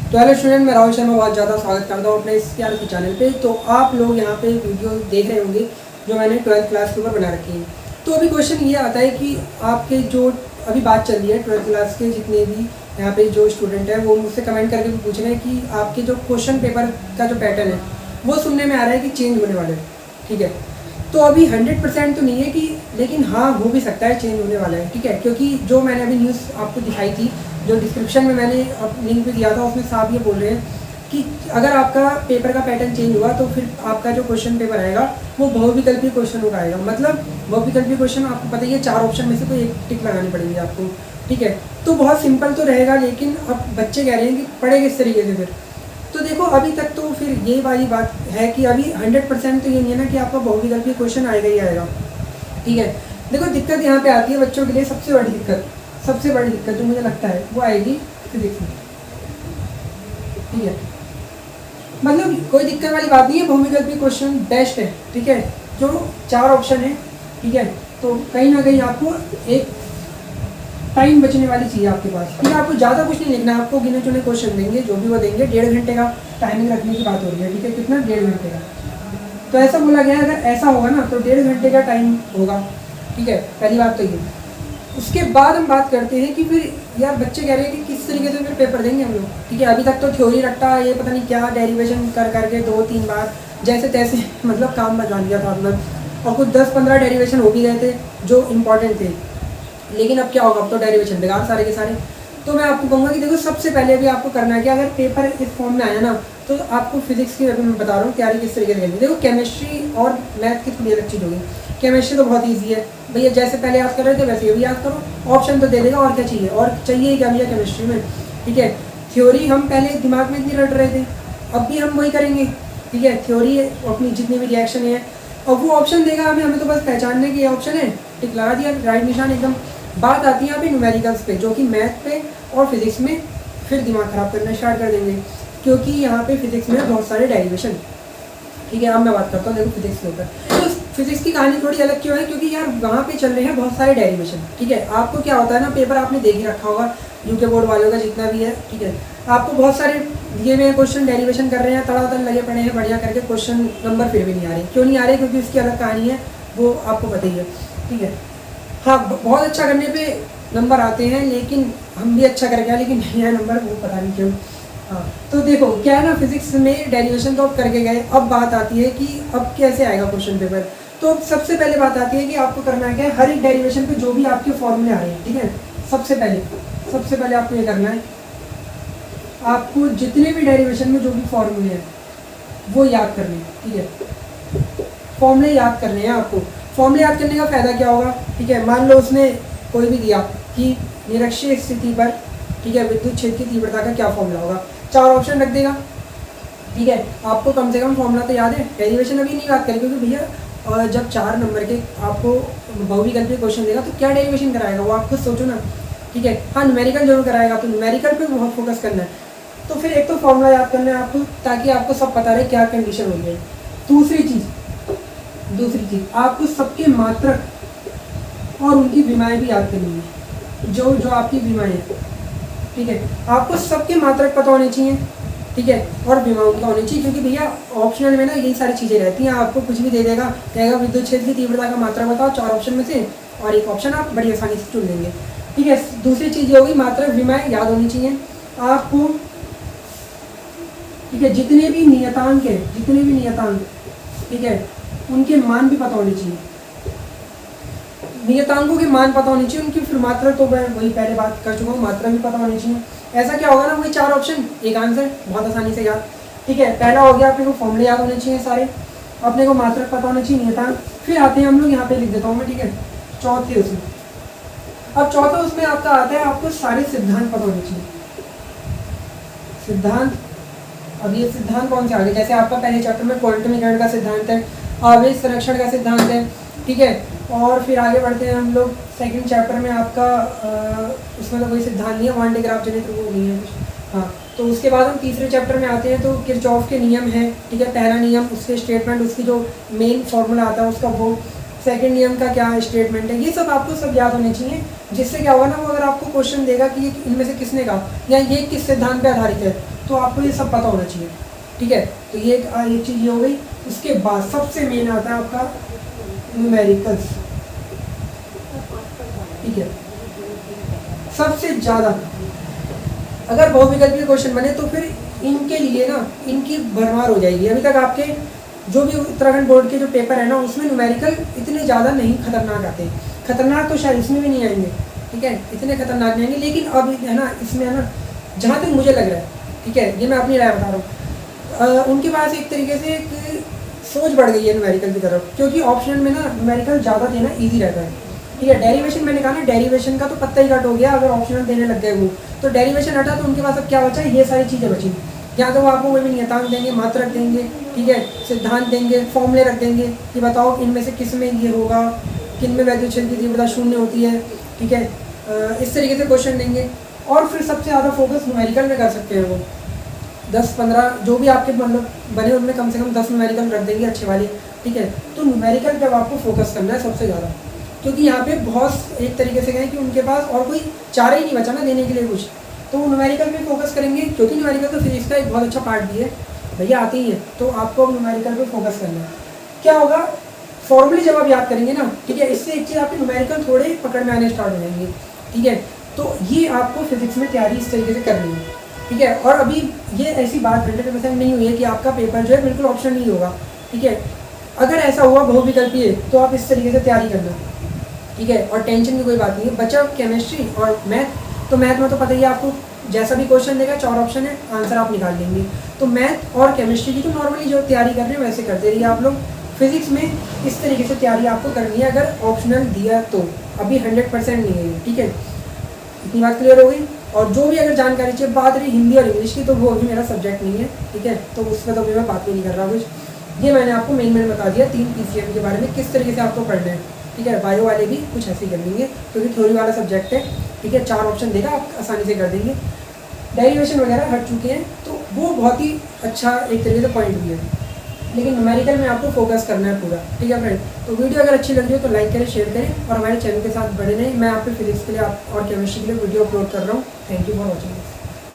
तो hello student, मैं राहुल शर्मा बहुत ज़्यादा स्वागत करता हूँ अपने इस प्यार के चैनल पे। तो आप लोग यहाँ पे वीडियो देख रहे होंगे जो मैंने 12th क्लास के ऊपर बना रखी है। तो अभी क्वेश्चन ये आता है कि आपके जो अभी बात चल रही है 12th क्लास के जितने भी यहाँ पे जो स्टूडेंट हैं वो मुझसे कमेंट करके भी पूछ रहे हैं कि आपके जो क्वेश्चन पेपर का जो पैटर्न है वो सुनने में आ रहा है कि चेंज होने वाला है। ठीक है, तो अभी 100% तो नहीं है कि, लेकिन हाँ हो भी सकता है चेंज होने वाला है। ठीक है, क्योंकि जो मैंने अभी न्यूज़ आपको दिखाई थी, जो डिस्क्रिप्शन में मैंने लिंक भी दिया था, उसमें साफ ये बोल रहे हैं कि अगर आपका पेपर का पैटर्न चेंज हुआ तो फिर आपका जो क्वेश्चन पेपर आएगा वो बहुविकल्पीय क्वेश्चन होगा आएगा। मतलब बहुविकल्पीय क्वेश्चन आपको पता ही है, 4 ऑप्शन में से कोई एक टिक लगानी पड़ेगी आपको। ठीक है, तो बहुत सिंपल तो रहेगा, लेकिन अब बच्चे कह रहे हैं कि पढ़ेंगे किस तरीके से फिर। तो देखो अभी तक तो फिर ये वाली बात है कि अभी 100% तो ये नहीं है ना कि आपका बहुविकल्पीय क्वेश्चन आएगा ही आएगा। ठीक है, देखो दिक्कत यहाँ पे आती है बच्चों के लिए, सबसे बड़ी दिक्कत जो मुझे लगता है वो आएगी फिजिक्स में। ठीक है, मतलब कोई दिक्कत वाली बात नहीं है, बहुविकल्पीय क्वेश्चन बेस्ट है। ठीक है, जो 4 ऑप्शन है। ठीक है, तो कहीं ना कहीं आपको एक टाइम बचने वाली चीज़ है आपके पास। ठीक है, आपको ज़्यादा कुछ नहीं लिखना, आपको गिने चुने क्वेश्चन देंगे, जो भी वो देंगे। 1.5 घंटे का टाइमिंग रखने की बात हो रही है। ठीक है, कितना? 1.5 घंटे का। तो ऐसा बोला गया है, अगर ऐसा होगा ना तो 1.5 घंटे का टाइम होगा। ठीक है, पहली बात तो ये। उसके बाद हम बात करते हैं कि फिर यार बच्चे कह रहे हैं कि किस तरीके से फिर पेपर देंगे हम लोग। ठीक है, अभी तक तो थ्योरी रट्टा ये पता नहीं क्या डेरिवेशन कर करके 2-3 बार जैसे तैसे मतलब काम बचा लिया था मतलब, और कुछ 10-15 डेरिवेशन हो भी गए थे जो इम्पोर्टेंट थे। लेकिन अब क्या होगा, अब तो डेरिवेशन बेकार सारे के सारे। तो मैं आपको कहूँगा कि देखो सबसे पहले अभी आपको करना है कि अगर पेपर इस फॉर्म में आया ना तो आपको फिजिक्स की, अभी मैं बता रहा हूँ तैयारी किस तरीके से करनी है। देखो केमिस्ट्री और मैथ की थोड़ी अलग चीज़ होगी। केमिस्ट्री तो बहुत ईजी है भैया, जैसे पहले याद कर रहे थे वैसे ये भी याद करो, ऑप्शन तो दे देगा, और क्या चाहिए, और चाहिए क्या भैया केमिस्ट्री में। ठीक है, थ्योरी हम पहले दिमाग में इतनी रट रहे थे, अब भी हम वही करेंगे। ठीक है, थ्योरी अपनी जितनी भी रिएक्शन है, और वो ऑप्शन देगा हमें तो बस पहचानने की ऑप्शन है, टिक लगा दिया, राइट निशान एकदम। बात आती है यहाँ पे न्यूमेरिकल्स पे, जो कि मैथ पे और फिजिक्स में फिर दिमाग ख़राब करना स्टार्ट कर देंगे, क्योंकि यहाँ पे फिजिक्स में बहुत सारे डेरिवेशन। ठीक है, अब मैं बात करता हूँ देखो फिजिक्स के ऊपर। तो फिजिक्स की कहानी थोड़ी अलग क्यों है, क्योंकि यार वहाँ पे चल रहे हैं बहुत सारे डेरिवेशन। ठीक है, आपको क्या होता है ना, पेपर आपने देख ही रखा होगा यूके बोर्ड वालों का जितना भी है। ठीक है, आपको बहुत सारे दिए हुए क्वेश्चन डेरिवेशन कर रहे हैं, तड़ातड़ लगे पड़े हैं बढ़िया करके, क्वेश्चन नंबर फिर भी नहीं आ रहे। क्यों नहीं आ रहे? क्योंकि उसकी अलग कहानी है, वो आपको पता ही है। ठीक है, हाँ बहुत अच्छा करने पे नंबर आते हैं, लेकिन हम भी अच्छा कर गया लेकिन नहीं आया नंबर, वो पता नहीं क्यों। हाँ, तो देखो क्या है ना, फिजिक्स में डेरिवेशन तो अब करके गए, अब बात आती है कि अब कैसे आएगा क्वेश्चन पेपर। तो सबसे पहले बात आती है कि आपको करना है क्या, हर एक डेरिवेशन पे जो भी आपके फॉर्मूले आ रहे हैं। ठीक है, सबसे पहले आपको ये करना है, आपको जितने भी डेरिवेशन में जो भी फॉर्मूले हैं वो याद करने हैं। ठीक है, फॉर्मूले याद करने हैं आपको। फॉर्मूले याद करने का फ़ायदा क्या होगा? ठीक है, मान लो उसने कोई भी दिया कि निरक्षीय स्थिति पर, ठीक है, विद्युत क्षेत्र की तीव्रता का क्या फॉर्मूला होगा, 4 ऑप्शन रख देगा। ठीक है, आपको कम से कम फॉर्मूला तो याद है, डेरिवेशन अभी नहीं याद करें, क्योंकि भैया जब 4 नंबर के आपको बहुविकल्पीय क्वेश्चन देगा तो क्या डेरिवेशन कराएगा वो आप खुद सोचो ना। ठीक है, हाँ न्यूमेरिकल जरूर कराएगा, तो न्यूमेरिकल पे बहुत फोकस करना है। तो फिर एक तो फॉर्मूला याद करना है आपको, ताकि आपको सब पता रहे क्या कंडीशन हो गई। दूसरी चीज़ आपको सबके मात्रक और उनकी विमाएँ भी याद करनी है, जो आपकी विमाएँ हैं। ठीक है, आपको सबके मात्रक पता होने चाहिए। ठीक है, और विमा उनका होनी चाहिए, क्योंकि भैया ऑप्शनल में ना यही सारी चीज़ें रहती हैं, आपको कुछ भी दे देगा, कहेगा विद्युत क्षेत्र की तीव्रता का मात्रक बताओ 4 ऑप्शन में से, और एक ऑप्शन आप बड़ी आसानी से चुन लेंगे। ठीक है, दूसरी चीज़ ये होगी, मात्रक विमाएँ याद होनी चाहिए आपको। ठीक है, जितने भी नियतांक, ठीक है, उनके मान भी पता होने चाहिए, नियतांकों के मान पता होने चाहिए, उनकी फिर मात्रा तो मैं वही पहले बात कर चुका हूँ, मात्रा भी पता होनी चाहिए। ऐसा क्या होगा ना, वही 4 ऑप्शन एक आंसर, बहुत आसानी से याद। ठीक है, पहला हो गया, अपने को फॉर्मूले याद होने चाहिए सारे, अपने को मात्रक पता होने चाहिए, नियतांक। फिर आते हैं हम लोग, यहाँ पे लिख देता हूँ मैं। ठीक है, चौथे उसमें आपका आता है, आपको सारे सिद्धांत पता होने चाहिए। सिद्धांत, अब ये सिद्धांत कौन से आ गए, जैसे आपका पहले चैप्टर में क्वांटमीकरण का सिद्धांत है, आवेश संरक्षण का सिद्धांत है। ठीक है, और फिर आगे बढ़ते हैं हम लोग सेकंड चैप्टर में, आपका उसमें तो कोई सिद्धांत नहीं है, वन डे ग्राफ जनित वो नहीं है कुछ। हाँ, तो उसके बाद हम तीसरे चैप्टर में आते हैं, तो किरचॉफ के नियम हैं। ठीक है, पहला नियम, उसके स्टेटमेंट, उसकी जो मेन फॉर्मूला आता है उसका वो। सेकंड नियम का क्या स्टेटमेंट है, ये सब आपको सब याद होने चाहिए। जिससे क्या होगा ना, वो अगर आपको क्वेश्चन देगा कि ये इनमें से किसने कहा या ये किस सिद्धांत पे आधारित है, तो आपको ये सब पता होना चाहिए। ठीक है, तो ये एक चीज़ ये हो गई। उसके बाद सबसे मेन आता है आपका न्यूमेरिकल्स। ठीक है, सबसे ज़्यादा अगर बहुविकल्पीय क्वेश्चन बने तो फिर इनके लिए ना इनकी भरमार हो जाएगी। अभी तक आपके जो भी उत्तराखंड बोर्ड के जो पेपर है ना, उसमें न्यूमेरिकल इतने ज़्यादा नहीं खतरनाक आते। खतरनाक तो शायद इसमें भी नहीं आएंगे, ठीक है, इतने खतरनाक नहीं आएंगे। लेकिन अब है ना, इसमें है ना, जहाँ तक मुझे लग रहा है, ठीक है, ये मैं अपनी राय बता रहा हूँ, उनके पास एक तरीके से एक सोच बढ़ गई है न्यूमेरिकल की तरफ, क्योंकि ऑप्शन में ना न्यूमेरिकल ज़्यादा देना ईजी रहता है। ठीक है, डेरिवेशन मैंने कहा ना, डेरिवेशन का तो पत्ता ही कट हो गया अगर ऑप्शनल देने लग गए वो। तो डेरिवेशन हटा तो उनके पास अब क्या बचा है, ये सारी चीज़ें बची। या तो वो आपको कोई भी नियतांक देंगे, मात्रक देंगे, ठीक है, सिद्धांत देंगे, फॉर्मूले रख देंगे कि बताओ इनमें से किस में ये होगा, किन में वैद्युच्छेद की तीव्रता शून्य होती है। ठीक है, इस तरीके से क्वेश्चन देंगे। और फिर सबसे ज़्यादा फोकस न्यूमेरिकल में कर सकते हैं वो। 10-15 जो भी आपके मतलब बने उनमें कम से कम 10 न्यूमेरिकल रख देंगे अच्छे वाले। ठीक है, तो न्यूमेरिकल पे आपको फोकस करना है सबसे ज़्यादा, क्योंकि यहाँ पे बहुत एक तरीके से कहें कि उनके पास और कोई चारा ही नहीं बचा ना देने के लिए कुछ, तो वो न्यूमेरिकल पे फोकस करेंगे। क्योंकि न्यूमेरिकल तो फिजिक्स का एक बहुत अच्छा पार्ट भी है, भैया आती ही है, तो आपको न्यूमेरिकल पे फोकस करना है। क्या होगा, फॉर्मूले जब आप याद करेंगे ना, ठीक है, इससे एक चीज़ आपके न्यूमेरिकल थोड़े पकड़ में आने स्टार्ट हो जाएंगे। ठीक है, तो ये आपको फिजिक्स में तैयारी इस तरीके से करनी है। ठीक है, और अभी ये ऐसी बात 100% नहीं हुई है कि आपका पेपर जो है बिल्कुल ऑप्शन नहीं होगा। ठीक है, अगर ऐसा हुआ बहुविकल्पीय तो आप इस तरीके से तैयारी करना। ठीक है, और टेंशन की कोई बात नहीं है। बचा केमिस्ट्री और मैथ, तो मैथ में तो पता ही है आपको, जैसा भी क्वेश्चन देगा 4 ऑप्शन है, आंसर आप निकाल लेंगे। तो मैथ और केमिस्ट्री की तो नॉर्मली जो तैयारी कर रहे हैं वैसे करते रहिए आप लोग। फिजिक्स में इस तरीके से तैयारी आपको करनी है अगर ऑप्शनल दिया तो। अभी 100% नहीं है। ठीक है, इतनी बात क्लियर हो गई। और जो भी अगर जानकारी चाहिए, बात रही हिंदी और इंग्लिश की, तो वो अभी मेरा सब्जेक्ट नहीं है। ठीक है, तो उसमें तो अभी मैं बात भी नहीं कर रहा कुछ। ये मैंने आपको मेन बता दिया 3 PCM के बारे में, किस तरीके से आपको पढ़ना है। ठीक है, बायो वाले भी कुछ ऐसे ही कर लेंगे क्योंकि थ्योरी वाला सब्जेक्ट है। ठीक है, 4 ऑप्शन देगा, आप आसानी से कर देंगे। डेरिवेशन वगैरह हट चुके हैं, तो वो बहुत ही अच्छा एक तरीके से पॉइंट भी है। लेकिन न्यूमेरिकल में आपको फोकस करना है पूरा। ठीक है फ्रेंड, तो वीडियो अगर अच्छी लग रही हो तो लाइक करें, शेयर करें और हमारे चैनल के साथ बने रहें। मैं आपके फिजिक्स के लिए और केमिस्ट्री के लिए वीडियो अपलोड कर रहा हूँ। Thank you for watching.